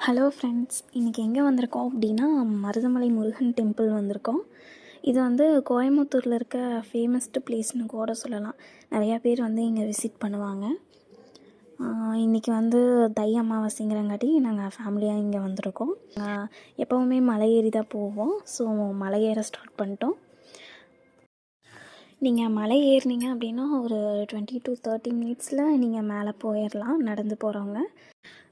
Hello friends, இன்றைக்கி எங்கே வந்திருக்கோம் அப்படின்னா மருதமலை முருகன் டெம்பிள் வந்திருக்கோம். இது வந்து கோயம்புத்தூரில் இருக்க ஃபேமஸ்டு பிளேஸ்னு கூட சொல்லலாம். நிறையா பேர் வந்து இங்கே விசிட் பண்ணுவாங்க. இன்றைக்கி வந்து தை அமாவாசைங்கிறங்காட்டி நாங்கள் ஃபேமிலியாக இங்கே வந்திருக்கோம். எப்போவுமே மலை ஏறி தான் போவோம். ஸோ மலை ஏற ஸ்டார்ட் பண்ணிட்டோம். நீங்கள் மலை ஏறினீங்க அப்படின்னா ஒரு 20 to 30 மினிட்ஸில் நீங்கள் மேலே போயிடலாம் நடந்து போகிறவங்க.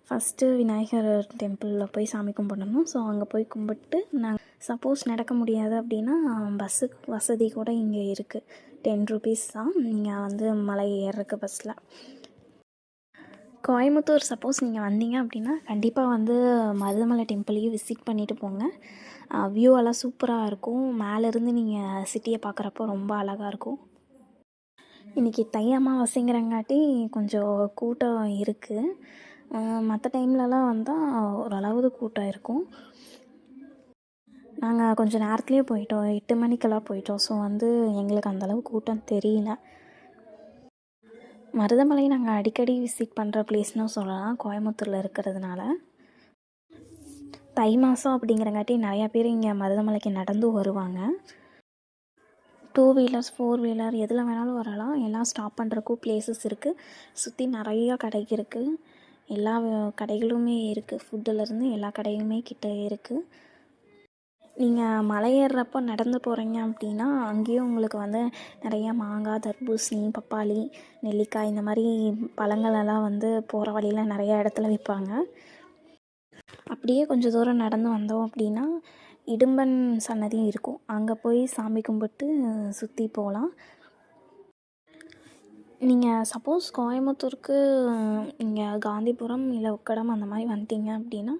ஃபஸ்ட்டு விநாயகர் டெம்பிளில் போய் சாமி கும்பிடணும். ஸோ அங்கே போய் கும்பிட்டு நாங்கள் சப்போஸ் நடக்க முடியாது அப்படின்னா பஸ்ஸுக்கு வசதி கூட இங்கே இருக்குது. 10 rupees தான் நீங்கள் வந்து மலை ஏறுறதுக்கு பஸ்ஸில். கோயம்புத்தூர் சப்போஸ் நீங்கள் வந்தீங்க அப்படின்னா கண்டிப்பாக வந்து மருதமலை டெம்பிளையும் விசிட் பண்ணிவிட்டு போங்க. வியூ எல்லாம் சூப்பராக இருக்கும். மேலேருந்து நீங்கள் சிட்டியை பார்க்குறப்போ ரொம்ப அழகாக இருக்கும். இன்றைக்கி தை அமாவாசைங்கிறங்காட்டி கொஞ்சம் கூட்டம் இருக்குது. மற்ற டைம்லலாம் வந்தால் ஓரளவு கூட்டம் இருக்கும். நாங்கள் கொஞ்சம் நேரத்துலேயே போயிட்டோம். 8 மணிக்கெல்லாம் போயிட்டோம். ஸோ வந்து எங்களுக்கு அந்தளவு கூட்டம் தெரியல. மருதமலை நாங்கள் அடிக்கடி விசிட் பண்ணுற பிளேஸ்னு சொல்லலாம், கோயம்புத்தூரில் இருக்கிறதுனால. தை மாதம் அப்படிங்கிறங்காட்டி நிறையா பேர் இங்கே மருதமலைக்கு நடந்து வருவாங்க. 2 வீலர்ஸ் 4 வீலர் எதில் வேணாலும் வரலாம். எல்லாம் ஸ்டாப் பண்ணுறக்கும் பிளேசஸ் இருக்குது. சுற்றி நிறையா கடை இருக்குது. எல்லா கடைகளுமே இருக்குது. ஃபுட்டுலேருந்து எல்லா கடையுமே கிட்ட இருக்குது. நீங்கள் மலை ஏறுறப்போ நடந்து போகிறீங்க அப்படின்னா அங்கேயும் உங்களுக்கு வந்து நிறையா மாங்காய், தர்பூசணி, பப்பாளி, நெல்லிக்காய் இந்த மாதிரி பழங்களெல்லாம் வந்து போகிற வழியில் நிறையா இடத்துல விற்பாங்க. அப்படியே கொஞ்சம் தூரம் நடந்து வந்தோம் அப்படின்னா இடும்பன் சன்னதியும் இருக்கும். அங்கே போய் சாமி கும்பிட்டு சுற்றி போகலாம். நீங்கள் சப்போஸ் கோயம்புத்தூருக்கு இங்கே காந்திபுரம் இல்லை உக்கடம் அந்த மாதிரி வந்துட்டீங்க அப்படின்னா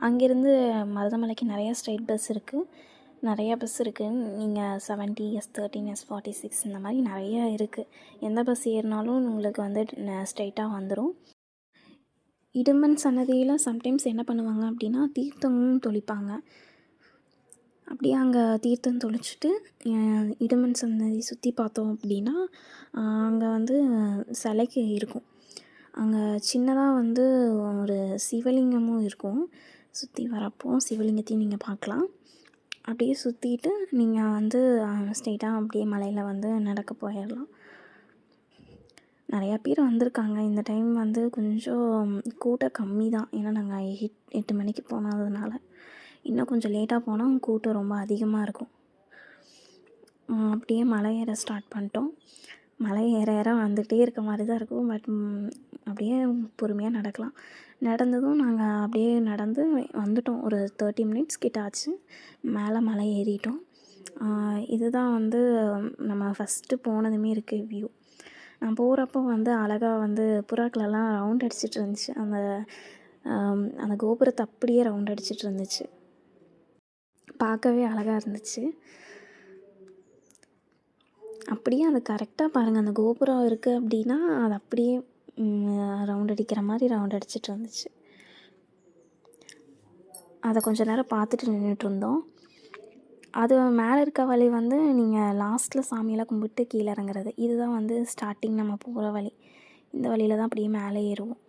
அங்கேருந்து மருதமலைக்கு நிறையா ஸ்ட்ரைட் பஸ் இருக்குது. நிறையா பஸ் இருக்குது. நீங்கள் 70, S13, S46 இந்த மாதிரி நிறையா இருக்குது. எந்த பஸ் ஏறினாலும் உங்களுக்கு வந்து ஸ்ட்ரைட்டாக வந்துடும். இடும்பன் சன்னதியில் சம்டைம்ஸ் என்ன பண்ணுவாங்க அப்படின்னா தீர்த்தமும் தொளிப்பாங்க. அப்படியே அங்கே தீர்த்தம் தொளிச்சுட்டு இடும்பன் சன்னதி சுற்றி பார்த்தோம் அப்படின்னா அங்கே வந்து சிலைக்கு இருக்கும். அங்கே சின்னதாக வந்து ஒரு சிவலிங்கமும் இருக்கும். சுற்றி வரப்போ சிவலிங்கத்தையும் நீங்கள் பார்க்கலாம். அப்படியே சுற்றிட்டு நீங்கள் வந்து ஸ்ட்ரெயிட்டாக அப்படியே மலையில் வந்து நடக்க போயிடலாம். நிறையா பேர் வந்திருக்காங்க. இந்த டைம் வந்து கொஞ்சம் கூட்டம் கம்மி தான். ஏன்னா நாங்கள் 8 மணிக்கு போனதுனால. இன்னும் கொஞ்சம் லேட்டாக போனால் கூட்டம் ரொம்ப அதிகமாக இருக்கும். அப்படியே மலை ஏற ஸ்டார்ட் பண்ணிட்டோம். மலை ஏற ஏற வந்துகிட்டே இருக்க மாதிரி தான் இருக்கும். பட் அப்படியே பொறுமையாக நடக்கலாம். நடந்ததும் நாங்கள் அப்படியே நடந்து வந்துட்டோம். ஒரு 30 மினிட்ஸ் கிட்ட ஆச்சு. மேலே மலை ஏறிட்டோம். இதுதான் வந்து நம்ம ஃபஸ்ட்டு போனதுமே இருக்க வியூ. நான் போகிறப்போ வந்து அழகாக வந்து புறாக்களெல்லாம் ரவுண்ட் அடிச்சிட்டு இருந்துச்சு. அந்த கோபுரத்தை அப்படியே ரவுண்ட் அடிச்சிட்டு இருந்துச்சு. பார்க்கவே அழகாக இருந்துச்சு. அப்படியே அது கரெக்டாக பாருங்கள், அந்த கோபுரம் இருக்குது அப்படின்னா அது அப்படியே ரவுண்ட் அடிக்கிற மாதிரி ரவுண்ட் அடிச்சிட்டு இருந்துச்சு. அதை கொஞ்சம் நேரம் பார்த்துட்டு நின்றுட்டுருந்தோம். அது மேலே இருக்க வழி வந்து நீங்கள் லாஸ்ட்டில் சாமியெல்லாம் கும்பிட்டு கீழே இறங்குறது. இதுதான் வந்து ஸ்டார்டிங் நம்ம போகிற வழி. இந்த வழியில் தான் அப்படியே மேலே ஏறுவோம்.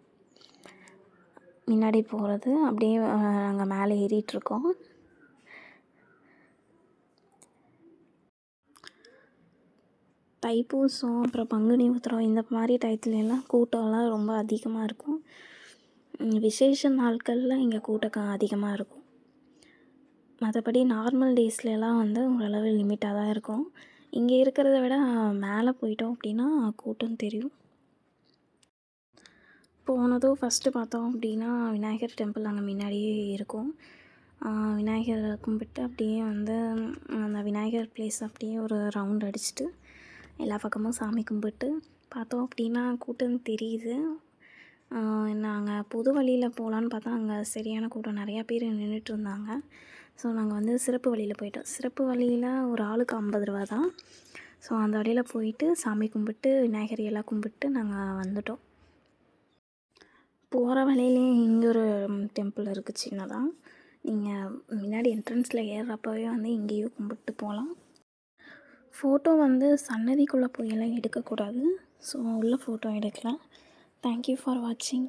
முன்னாடி போகிறது அப்படியே நாங்கள் மேலே ஏறிட்டுருக்கோம். தைப்பூசம் அப்புறம் பங்குனி உத்திரம் இந்த மாதிரி டயத்துலலாம் கூட்டம்லாம் ரொம்ப அதிகமாக இருக்கும். விசேஷ நாட்களில் இங்கே கூட்டம் அதிகமாக இருக்கும். மற்றபடி நார்மல் டேஸ்லலாம் வந்து ஓரளவு லிமிட்டாக தான் இருக்கும். இங்கே இருக்கிறத விட மேலே போயிட்டோம் அப்படின்னா கூட்டம் தெரியும். போனதும் ஃபஸ்ட்டு பார்த்தோம் அப்படின்னா விநாயகர் டெம்பிள் அங்கே முன்னாடியே இருக்கும். விநாயகரை கும்பிட்டு அப்படியே வந்து அந்த விநாயகர் பிளேஸ் அப்படியே ஒரு ரவுண்ட் அடிச்சுட்டு எல்லா பக்கமும் சாமி கும்பிட்டு பார்த்தோம் அப்படின்னா கூட்டம் தெரியுது. நாங்கள் பொது வழியில் போகலான்னு பார்த்தா அங்கே சரியான கூட்டம், நிறையா பேர் நின்றுட்டு இருந்தாங்க. ஸோ நாங்கள் வந்து சிறப்பு வழியில் போயிட்டோம். சிறப்பு வழியில் ஒரு ஆளுக்கு 50 ரூபா தான். ஸோ அந்த வழியில் போயிட்டு சாமி கும்பிட்டு விநாயகர் எல்லாம் கும்பிட்டு நாங்கள் வந்துட்டோம். போகிற வழியிலே இங்கே ஒரு டெம்பிள் இருக்குது சின்னதாக. நீங்கள் முன்னாடி என்ட்ரன்ஸில் ஏறுறப்பவே வந்து இங்கேயும் கும்பிட்டு போகலாம். ஃபோட்டோ வந்து சன்னதிக்குள்ளே போயெல்லாம் எடுக்கக்கூடாது. ஸோ உள்ளே ஃபோட்டோ எடுக்கலாம். தேங்க்யூ ஃபார் வாட்சிங்.